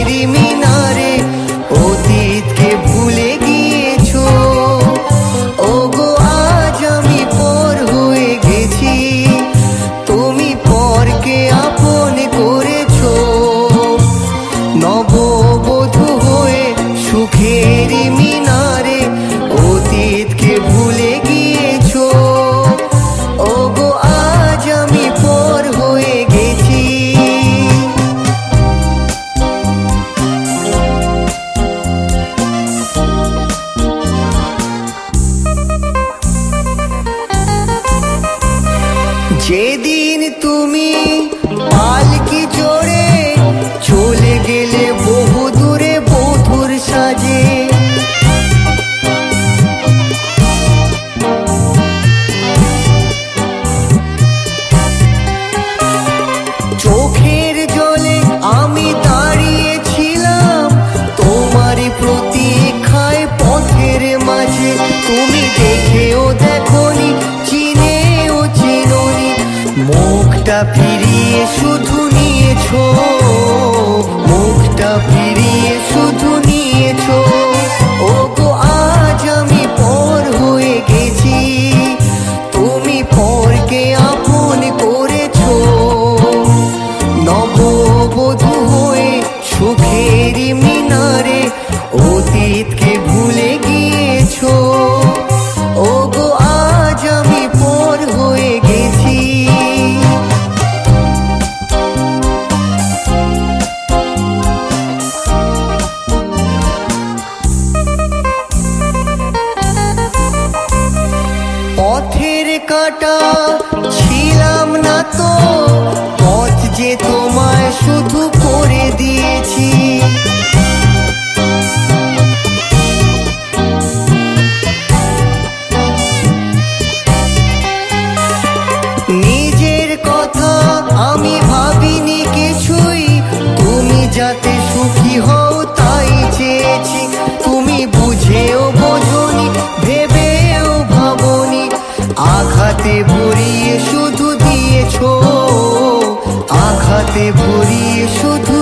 সুখেরই মিনারে অতীতকে ভুলে গিয়েছো। ওগো আজ আমি পর হয়ে গেছি, তুমি পরকে আপন করেছো। নববধূ হয়ে সুখেরই মিনারে অতীতকে ভুলে গিয়েছো। ওগো আজ আমি পর হয়ে গেছি। যেদিন তুমি পালকি জোড়ে চলে গেলে বহু দূরে বধূর সাজে, চোখের জলে আমি দাঁড়িয়েছিলাম তোমারই প্রতীক্ষায় পথের মাঝে। তুমি দেখেও দেখোনি, চিনেও চিনোনি, মুখটা ফিরিয়ে শুধু নিয়েছো, মুখটা ফিরিয়ে শুধু নিয়েছো। ওগো আজ আমি পর হয়ে গেছি, তুমি পরকে আপন করেছো। নববধূ হয়ে সুখেরই মিনারে অতীতকে ভুলে গিয়েছো। ওগো আজ আমি পর হয়ে গেছি। পথের কাঁটা ছিলাম না তো, পথ যে তোমায় শুধু করে দিয়েছি। নিজের কথা আমি ভাবিনি কিছুই, তুমি যাতে সুখী হও তাই চেয়েছি। তুমি বুঝেও বোঝনি, ভেবেও ভাবনি, আঘাতে ভরিয়ে শুধু দিয়েছো, আঘাতে ভরিয়ে শুধু